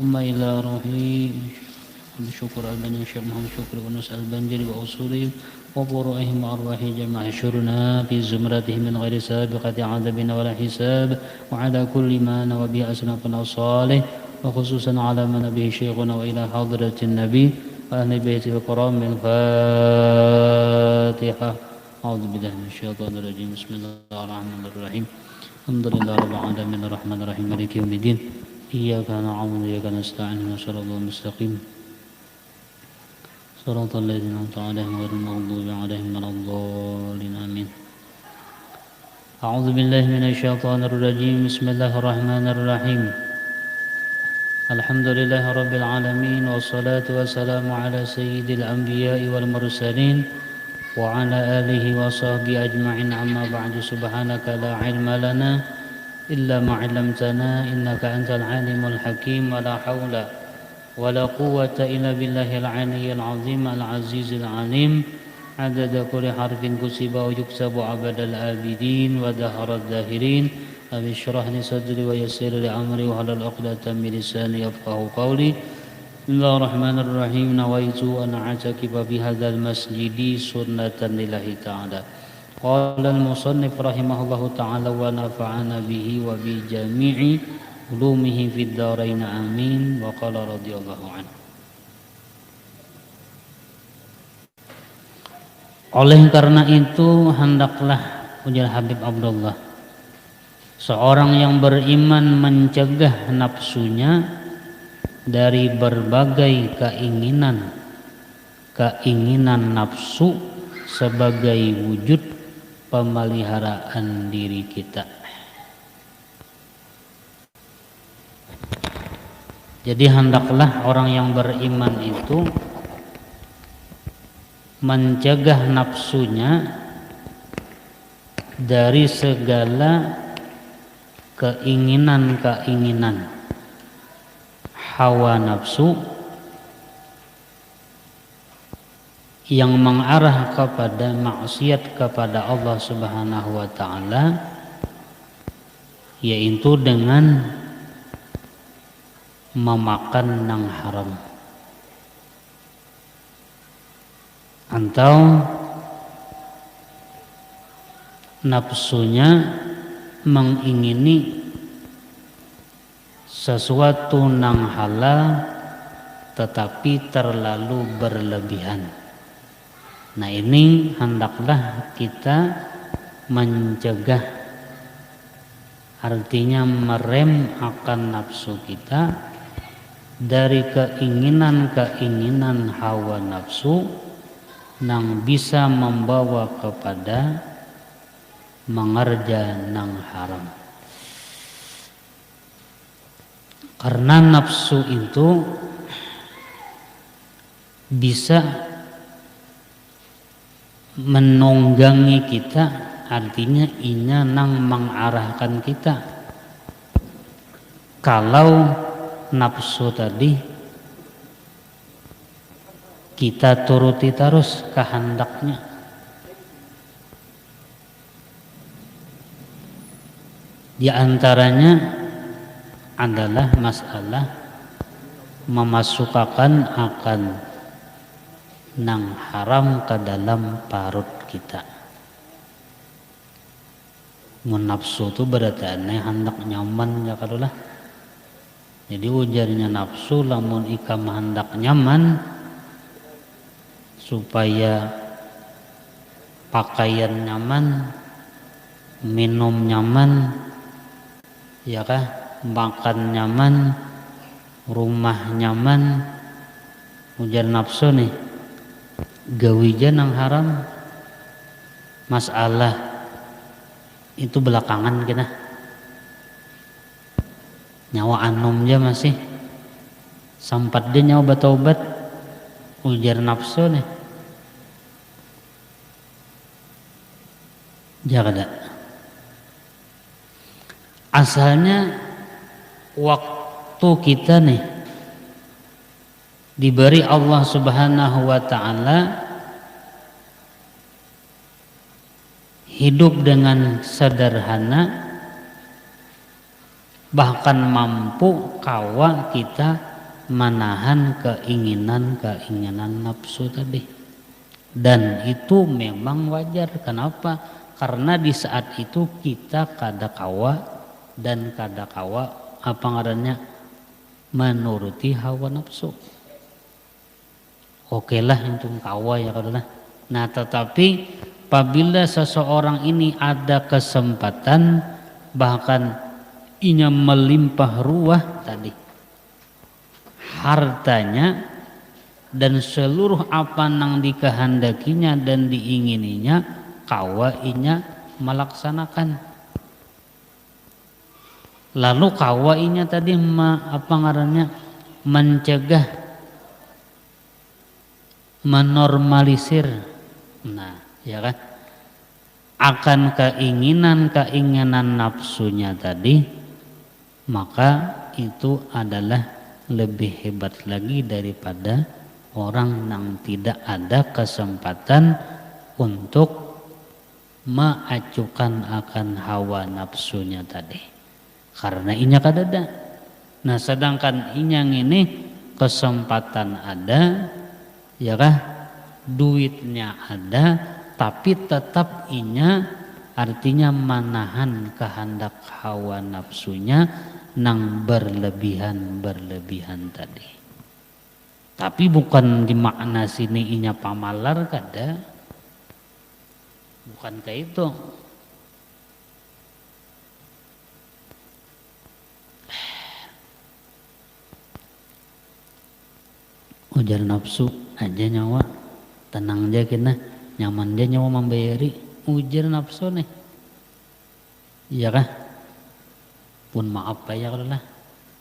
ثم إلى روحي بشكر البني الشيخ محمد شكر ونسأل البنجري وأصولهم وفروعهم وأرواح جمع شرنا في زمرتهم من غير سابقة عذاب ولا حساب وعلى كل ما نوى به أسلافنا الصالح وخصوصا على من به شيخنا وإلى حضرة النبي وأهل بيته الكرام من الفاتحة. أعوذ بالله من الشيطان الرجيم. بسم الله الرحمن الرحيم. الحمد لله رب العالمين الرحمن الرحيم مالك يوم الدين إياك نعبد وإياك نستعين اهدنا الصراط المستقيم صراط الذين أنعمت عليهم غير المغضوب عليهم ولا الضالين آمين. أعوذ بالله من الشيطان الرجيم. بسم الله الرحمن الرحيم. الحمد لله رب العالمين والصلاة والسلام على سيد الأنبياء والمرسلين وعلى آله وصحبه أجمعين. أما بعد سبحانك لا علم لنا إلا ما علمتنا إنك أنت العليم الحكيم ولا حول ولا قوة إلا بالله العلي العظيم العزيز العليم عدد كل حرف كتب ويكتب عبد الآبدين ودهر الداهرين. رب اشرح لي صدري ويسر لي أمري واحلل عقدة من لساني يفقهوا قولي. بسم الله الرحمن الرحيم. نويت أن أعتكف بهذا المسجد سنة لله تعالى. قال المصنف رحمه الله تعالى ونفعنا به وبجميع علومه في الدارين آمين. وقال رضي الله عنه. Oleh karena itu hendaklah ujar Habib Abdullah, seorang yang beriman mencegah nafsunya dari berbagai keinginan nafsu sebagai wujud pemeliharaan diri kita. Jadi hendaklah orang yang beriman itu mencegah nafsunya dari segala keinginan hawa nafsu yang mengarah kepada maksiat kepada Allah Subhanahu wa taala, yaitu dengan memakan yang haram atau nafsunya mengingini sesuatu yang halal tetapi terlalu berlebihan. Nah, ini hendaklah kita mencegah, artinya merem akan nafsu kita dari keinginan hawa nafsu yang bisa membawa kepada mengerja yang haram. Karena nafsu itu bisa menunggangi kita, artinya inya nang mengarahkan kita. Kalau nafsu tadi kita turuti terus kehendaknya, di antaranya adalah masalah memasukkan akan nang haram ke dalam parut kita. Nafsu itu berarti aneh hendak nyaman ya kalulah. Jadi ujarnya nafsu lamun ikam hendak nyaman supaya pakaian nyaman, minum nyaman, ya kah, makan nyaman, rumah nyaman, ujar nafsu nih gawijan yang haram. Masalah itu belakangan kita, nyawa anom aja masih sampat dia nyawa obat ujar nafsu nih jaga. Asalnya waktu kita nih diberi Allah Subhanahu wa taala hidup dengan sederhana, bahkan mampu kawa kita menahan keinginan nafsu tadi. Dan itu memang wajar. Kenapa? Karena di saat itu kita kadakawa dan kadakawa apa ngarannya menuruti hawa nafsu. Oke lah itu kawa ya karena. Nah tetapi apabila seseorang ini ada kesempatan bahkan inya melimpah ruah tadi hartanya dan seluruh apa nang dikehendakinya dan diingininya kawa inya melaksanakan. Lalu kawa inya tadi apa ngarannya mencegah, menormalisir. Nah, ya kan? Akan keinginan nafsunya tadi, maka itu adalah lebih hebat lagi daripada orang yang tidak ada kesempatan untuk mengacukan akan hawa nafsunya tadi. Karena inya kadada. Nah, sedangkan inyang ini kesempatan ada, ya kah? Duitnya ada, tapi tetap inya artinya menahan kehendak hawa nafsunya nang berlebihan tadi. Tapi bukan di makna sini inya pamalar kada, bukan kayak itu. Ujar nafsu aja nyawa tenang aja kena nyaman aja nyawa membayari ujar nafsu nih, iya kah? Pun maaf ya kalau lah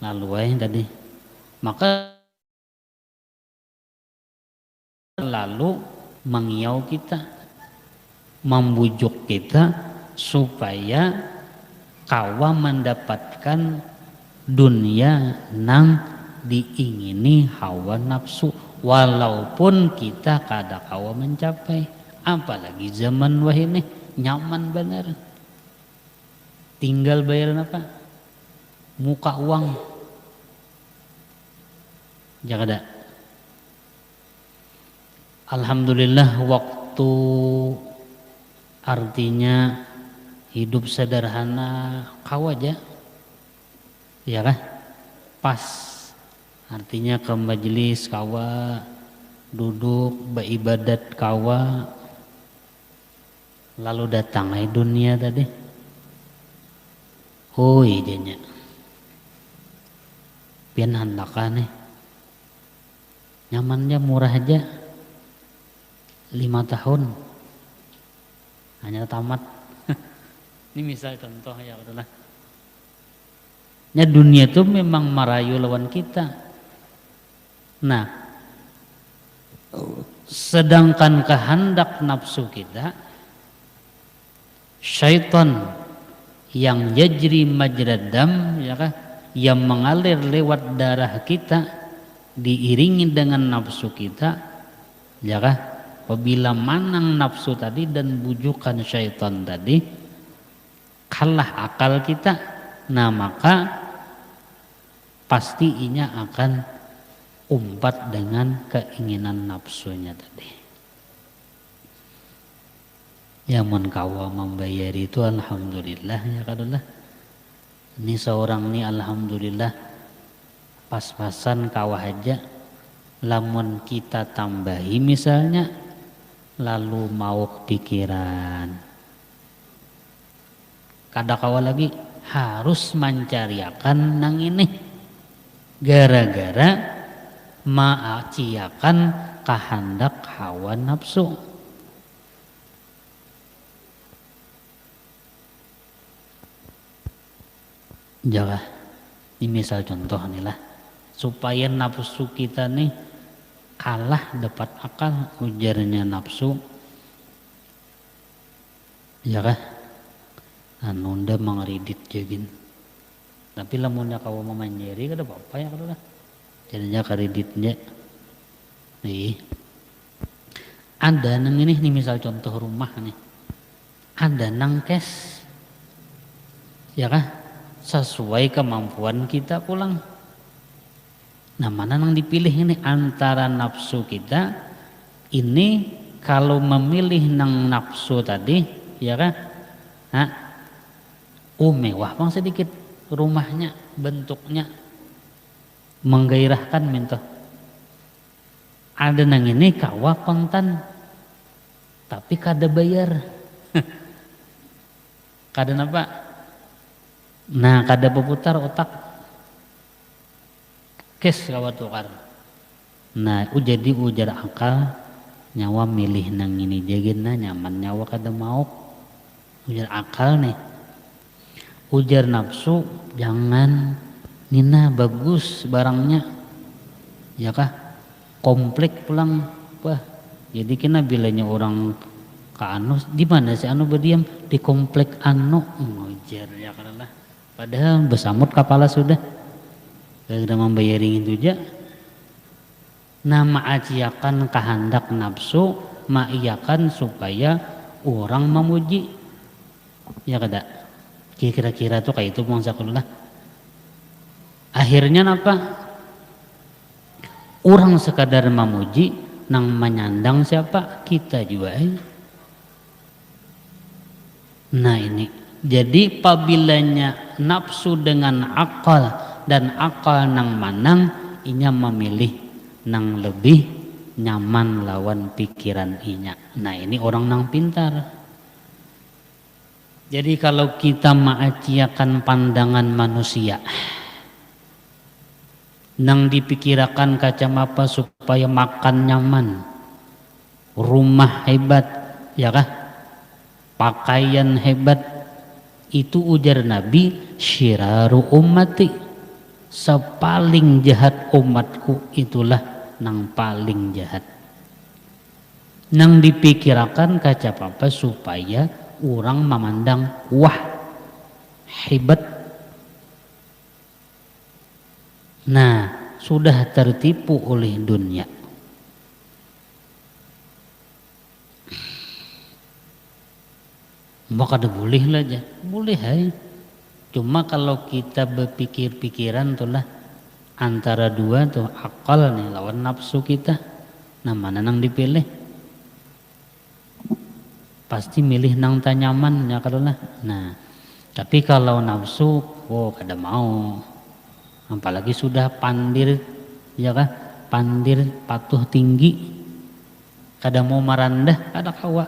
lalu aja tadi, maka lalu mengiau kita, membujuk kita supaya kawa mendapatkan dunia nang diingini hawa nafsu, walaupun kita kada kawa mencapai. Apalagi zaman wah ini nyaman bener, tinggal bayaran apa muka uang jaga. Alhamdulillah waktu artinya hidup sederhana kau aja ya kah pas artinya ke majelis kawa duduk beribadat kawa lalu datang dunia tadi idenya pian handakan nih nyamannya murah aja 5 tahun hanya tamat. Ini misal contoh ya udahlah. Ya dunia itu memang merayu lawan kita. Nah, sedangkan kehendak nafsu kita, syaitan yang yajri majrad dam, ya kan, yang mengalir lewat darah kita, diiringi dengan nafsu kita, ya kan. Apabila manang nafsu tadi dan bujukan syaitan tadi kalah akal kita, nah maka pasti inya akan umpat dengan keinginan nafsunya tadi. Yang menkawa membayar itu alhamdulillah ya kadullah. Ini seorang nih alhamdulillah pas-pasan kawah aja. Lamun kita tambahi misalnya lalu mau pikiran kada kawa lagi harus mencariakan nang ini gara-gara maaciakan kehendak hawa nafsu. Jaga ini misal contoh nih lah supaya nafsu kita nih kalah dapat akal ujarnya nafsu ya kah anunda mengredit jagin tapi lamunnya kau memanjari kada apa-apa ya kada lah jadinya kreditnya nih ada nang ini nih misal contoh rumah nih ada nang cash ya kah sesuai kemampuan kita pulang Nah, mana yang dipilih ini antara nafsu kita ini, kalau memilih nang nafsu tadi, ya kan? Nah, mewah bang sedikit rumahnya, bentuknya menggairahkan minta. Ada nang ini kawa kontan, tapi kada bayar. Kada apa? Nah, kada berputar otak. Kes kawa tukar. Nah, jadi ujar akal nyawa milih nang ini jagina nyaman, nyawa kada mau. Ujar akal nih. Ujar nafsu jangan, nina bagus barangnya. Ya kah? Komplek pulang. Wah, jadi kena bilanya orang ke anu, di mana si anu berdiam? Di komplek anu. Ujar ya karena padahal besamut kepala sudah. Kada membayarin itu aja. Nama aciakan kehendak nafsu, maiyakan supaya orang memuji. Ya kada? Kira-kira tuh kayak itu bangsakullah. Akhirnya apa? Orang sekadar memuji, nang menyandang siapa? Kita juga. Nah ini, jadi pabilanya nafsu dengan akal dan akal nang manang, inya memilih nang lebih nyaman lawan pikiran inya. Nah ini orang nang pintar. Jadi kalau kita maaciakan pandangan manusia, nang dipikirakan kacam apa supaya makan nyaman, rumah hebat, ya kah? Pakaian hebat, itu ujar Nabi, syiraru ummati, sepaling jahat umatku itulah nang paling jahat. Nang dipikirakan kacam apa supaya orang memandang wah hebat. Nah, sudah tertipu oleh dunia. Maka ada boleh lah aja, boleh hai. Cuma kalau kita berpikir-pikiran itulah antara dua tuh akal nih lawan nafsu kita. Nah mana nang dipilih? Pasti milih nang tanyaman ya kalau lah. Nah, tapi kalau nafsu, kada mau. Apalagi sudah pandir, ya kan? Pandir patuh tinggi, kada mau merendah, kada kawa.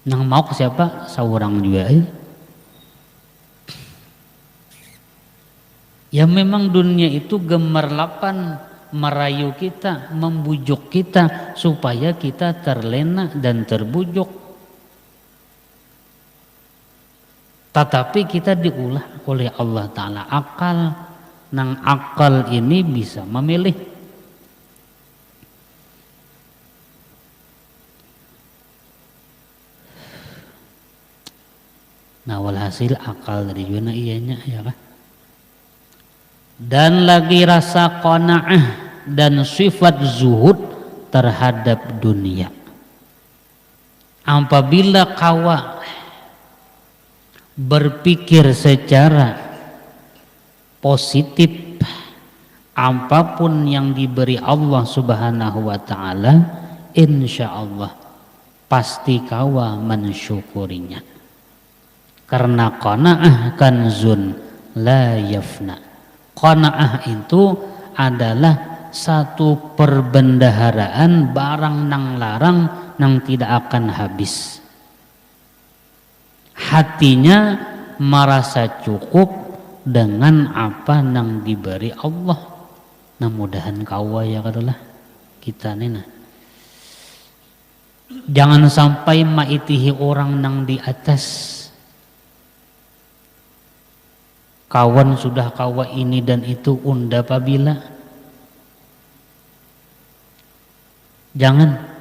Nang mau ke siapa? Seorang juga. Ya memang dunia itu gemerlapan merayu kita, membujuk kita supaya kita terlena dan terbujuk. Tetapi kita diulah oleh Allah Ta'ala akal. Nang akal ini bisa memilih. Nah walhasil akal dari juna iyanya ya kan. Dan lagi rasa qanaah dan sifat zuhud terhadap dunia. Apabila kawa berpikir secara positif, apapun yang diberi Allah Subhanahu wa taala, insyaallah pasti kawa mensyukurinya. Karena qanaah kanzun la yafna. Qanaah itu adalah satu perbendaharaan barang nang larang nang tidak akan habis. Hatinya merasa cukup dengan apa nang diberi Allah. Nah mudahan kawa ya kadulah kita nih nah. Jangan sampai maitihi orang nang di atas. Kawan sudah kawa ini dan itu unda pabila. Jangan.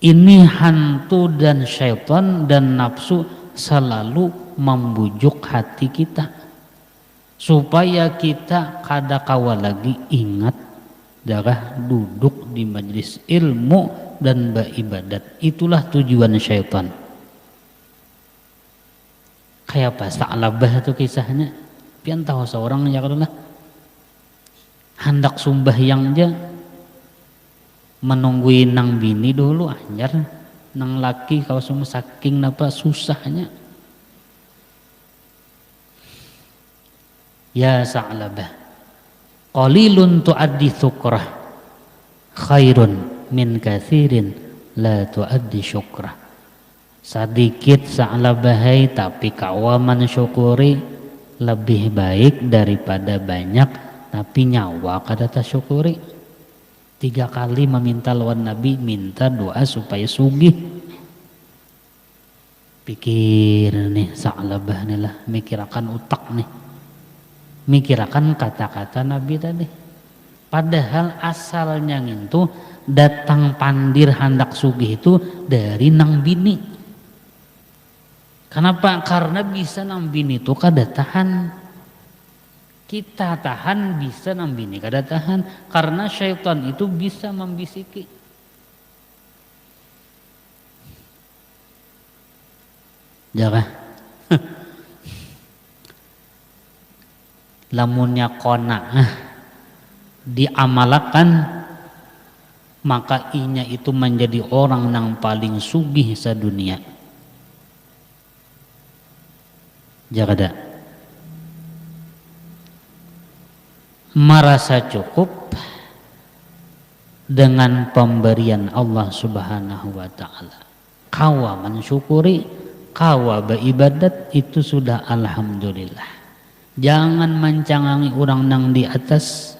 Ini hantu dan syaitan dan nafsu selalu membujuk hati kita. Supaya kita kada kawa lagi ingat darah duduk di majlis ilmu dan beribadat. Itulah tujuan syaitan. Kayak apa? Sa'labah itu kisahnya. Pian tahu seorang ya kalau lah. Hendak sumbahyang aja menungguin nang bini dulu anjar, nang laki kalau semua saking napa susahnya. Ya Sa'labah, qalilun tuaddi thukrah khairun min katsirin la tuaddi syukrah. Sedikit Sa'labahai tapi kawaman syukuri lebih baik daripada banyak tapi nyawa kada tasyukuri. 3 kali meminta lawan Nabi, minta doa supaya sugih. Pikir nih Sa'labah nih lah, mikirakan utak nih, mikirakan kata-kata Nabi tadi. Padahal asalnya itu datang pandir hendak sugih itu dari nang bini. Kenapa? Karena bisa nang bini itu kada tahan. Kita tahan bisa nang bini kada tahan. Karena syaitan itu bisa membisiki. Jangan. Lamunnya qanaah diamalkan, maka inya itu menjadi orang yang paling sugih sedunia. Jagada merasa cukup dengan pemberian Allah Subhanahu wa taala. Kawa mensyukuri, kawa beribadat, itu sudah alhamdulillah. Jangan mencangangi orang nang di atas,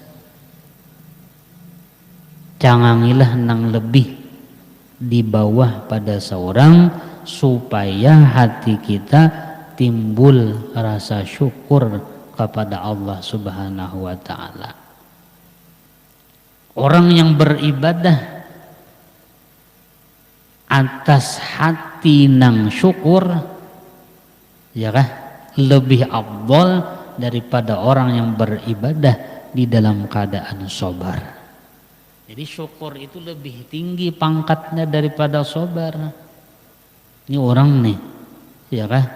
cangangilah nang lebih di bawah pada seorang, supaya hati kita timbul rasa syukur kepada Allah Subhanahu wa taala. Orang yang beribadah atas hati nang syukur, ya kah, lebih afdal daripada orang yang beribadah di dalam keadaan sabar. Jadi syukur itu lebih tinggi pangkatnya daripada sabar. Ini orang nih, ya kah,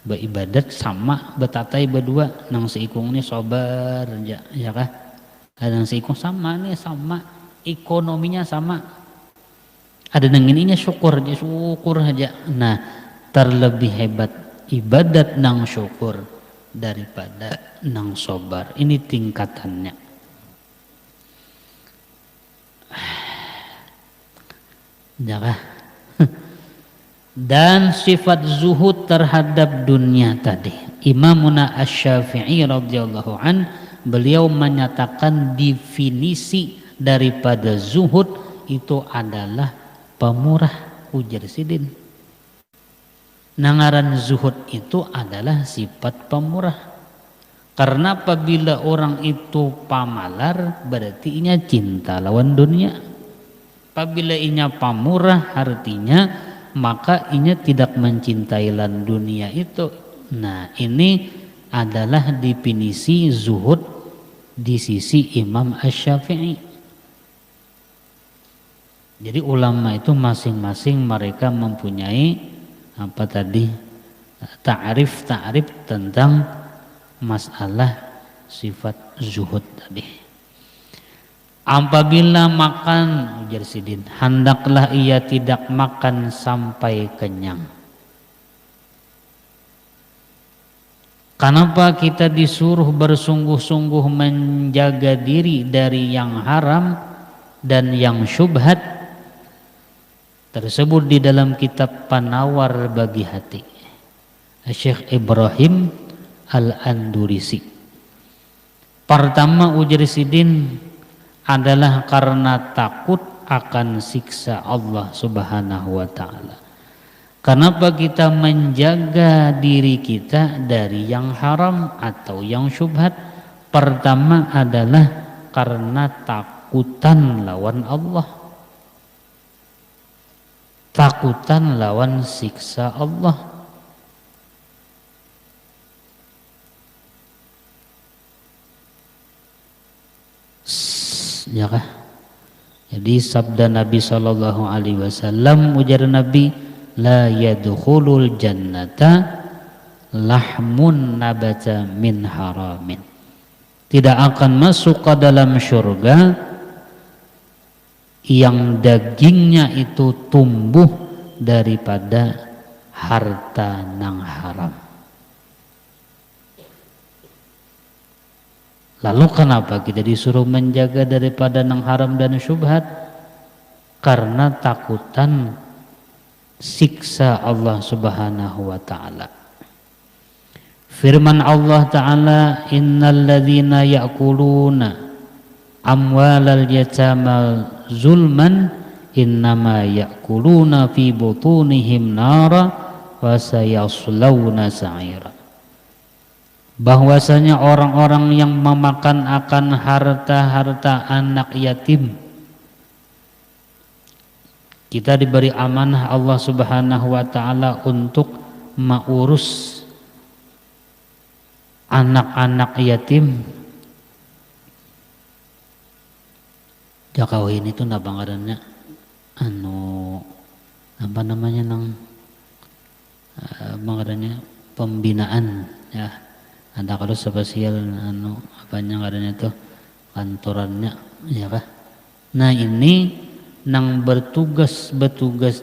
beribadat sama betatai berdua, nang seikung nih sabar aja, ya kah, kadang seikung sama nih, sama ekonominya sama, ada nang ininya syukur aja. Nah, terlebih hebat ibadat nang syukur daripada nang sabar. Ini tingkatannya. Ya kah? Dan sifat zuhud terhadap dunia tadi, Imamuna Asy-Syafi'i radhiyallahu an, beliau menyatakan definisi daripada zuhud itu adalah pemurah. Ujar sidin, nangaran zuhud itu adalah sifat pemurah. Karena apabila orang itu pamalar, berarti inya cinta lawan dunia. Apabila inya pamurah, artinya maka inya tidak mencintai lan dunia itu. Nah, ini adalah definisi zuhud di sisi Imam Asy-Syafi'i. Jadi ulama itu masing-masing mereka mempunyai apa tadi, ta'rif tentang masalah sifat zuhud tadi. Apabila makan, ujar sidin, hendaklah ia tidak makan sampai kenyang. Kenapa kita disuruh bersungguh-sungguh menjaga diri dari yang haram dan yang syubhat? Tersebut di dalam kitab Penawar bagi Hati, Syekh Ibrahim Al-Andurisi. Pertama, ujar sidin, adalah karena takut akan siksa Allah Subhanahu wa taala. Kenapa kita menjaga diri kita dari yang haram atau yang syubhat? Pertama adalah karena takutan lawan Allah, takutan lawan siksa Allah. Ya kah? Jadi sabda Nabi sallallahu alaihi wasallam, ujar Nabi, la yadkhulul jannata lahmun nabata min haramin. tidak akan masuk ke dalam surga yang dagingnya itu tumbuh daripada harta nang haram. Lalu kenapa kita disuruh menjaga daripada nang haram dan syubhat? Karena takutan siksa Allah Subhanahu wa taala. Firman Allah taala, innal ladzina ya'kuluna amwalal yatama zulman innama ya'kuluna fi butunihim nara wa sayaslawna sa'ira. Bahwasanya orang-orang yang memakan akan harta-harta anak yatim, kita diberi amanah Allah Subhanahu wa taala untuk mengurus anak-anak yatim. Jakawin itu napa ngarannya? Apa namanya nang ngarannya pembinaan ya. Ada kalau spesial apanya ngarannya tuh kantorannya ya kah? Nah, ini nang bertugas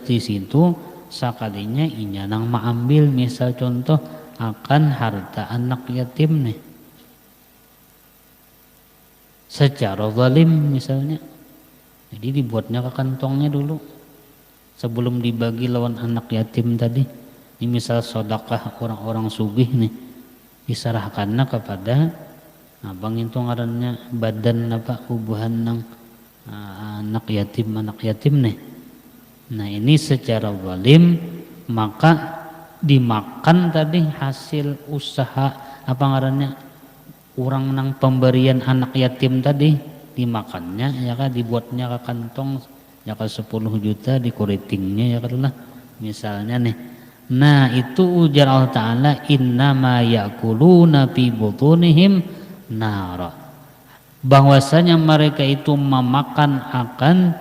di situ sakalinya inya nang mengambil misal contoh akan harta anak yatim nih secara zalim misalnya, jadi dibuatnya ke kantongnya dulu sebelum dibagi lawan anak yatim tadi. Ini misal sedekah orang-orang sugih nih diserahkannya kepada abang itu ngarannya badan apa ubuhan nang anak yatim nih. Nah, ini secara zalim maka dimakan tadi hasil usaha apa ngarannya orang nang pemberian anak yatim tadi, dimakannya ya kan, dibuatnya ke kantong ya kan 10 juta dikuritingnya ya kan misalnya nih. Nah, itu ujar Allah taala, innama ya'kuluna fi butunihim nara, bahwasanya mereka itu memakan akan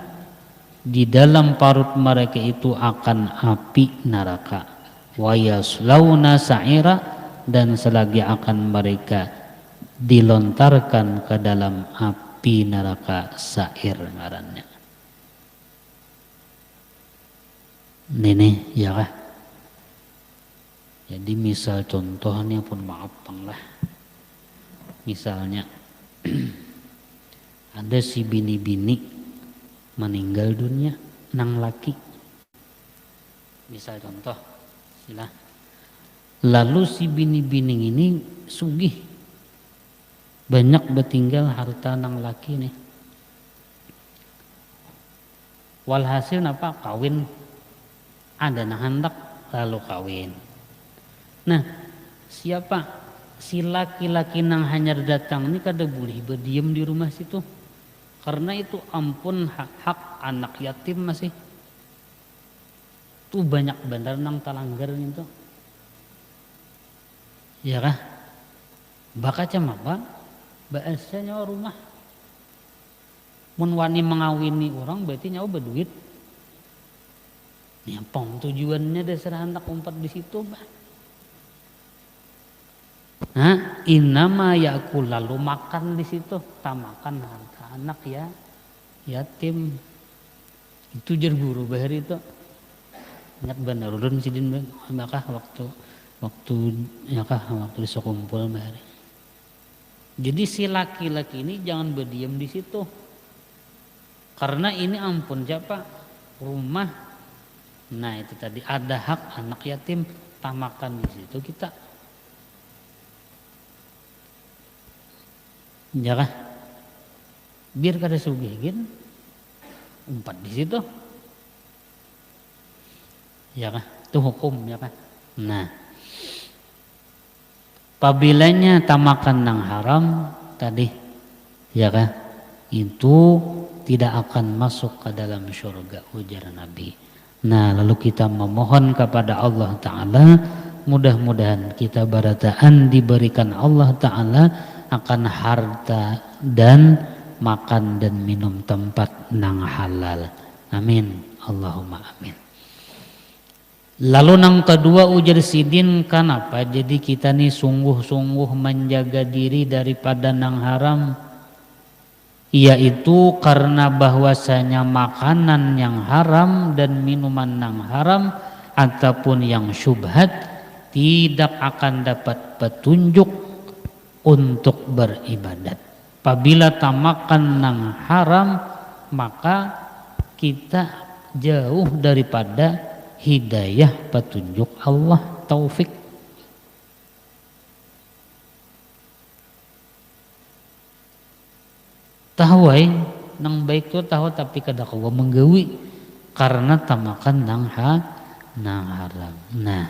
di dalam parut mereka itu akan api neraka, wa yaslawna sa'ira, dan selagi akan mereka dilontarkan ke dalam api neraka sa'ir ngarannya. Ini ya kah? Jadi misal contohnya pun maaf lah. Misalnya ada si bini-bini meninggal dunia nang laki. Misal contoh, sila. Lalu si bini-bini ini sugih, banyak bertinggal harta nang laki nih. Walhasil apa? Kawin, ada nang hendak lalu kawin. Nah, siapa si laki-laki nang hanyar datang ini kada boleh berdiam di rumah situ, karena itu ampun hak anak yatim masih tuh banyak benar nang talanggar itu ya kah? Baka cam apa bahasanya rumah mun wani mengawini orang berarti nyawa berduit nyampong tujuannya dasar anak umpat di situ bah. Nah, innama yakul, lalu makan di situ, tak makan harta anak ya yatim. Itu jar guru bahar itu. Ingat benar ulun sidin maka waktu ya kah waktu disokumpul bahar. Jadi si laki-laki ini jangan berdiam di situ. Karena ini ampun siapa? Rumah. Nah, itu tadi ada hak anak yatim, tak makan di situ kita. Ya kah? Biar kada sugih umpat di situ. Ya kah? Itu hukum ya kah? Nah, apabila tak makan nang haram tadi ya kah? Itu tidak akan masuk ke dalam surga ujar Nabi. Nah, lalu kita memohon kepada Allah Ta'ala, mudah-mudahan kita barataan diberikan Allah Ta'ala akan harta dan makan dan minum tempat nang halal. Amin. Allahumma amin. Lalu yang kedua ujar Sidin, kenapa jadi kita nih sungguh-sungguh menjaga diri daripada nang haram, yaitu karena bahwasanya makanan yang haram dan minuman yang haram ataupun yang syubhat tidak akan dapat petunjuk untuk beribadat. Apabila tak makan nang haram, maka kita jauh daripada hidayah petunjuk Allah, taufik. Tahwai nang baik tu tahu tapi kada kawa menggawi karena tamakan nang haram. Nah,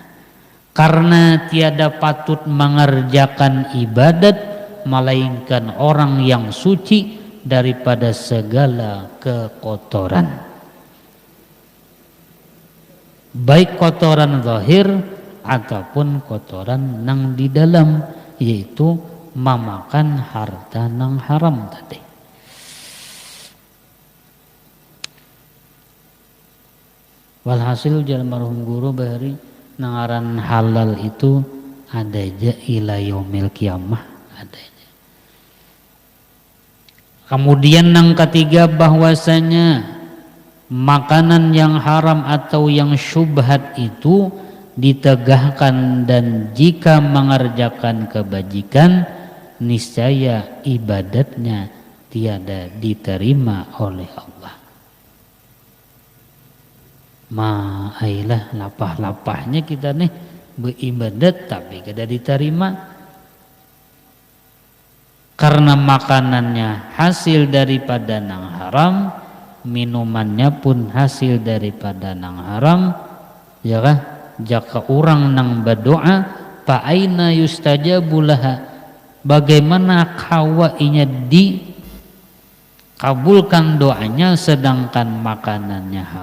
karena tiada patut mengerjakan ibadat melainkan orang yang suci daripada segala kekotoran, baik kotoran zahir ataupun kotoran nang di dalam, yaitu memakan harta nang haram tadi. Walhasil jalan marhum guru bahari nangaran halal itu ada aja ila yaumil kiamah, ada aja. Kemudian yang ketiga bahwasanya makanan yang haram atau yang syubhat itu ditegahkan, dan jika mengerjakan kebajikan niscaya ibadatnya tiada diterima oleh Allah. Ailah lapah-lapahnya kita nih beribadat tapi kada diterima karena makanannya hasil daripada nang haram, minumannya pun hasil daripada nang haram, ya kah? Jaka orang nang berdoa fa aina yustajabu laha, bagaimana kawainya dikabulkan doanya sedangkan makanannya haram.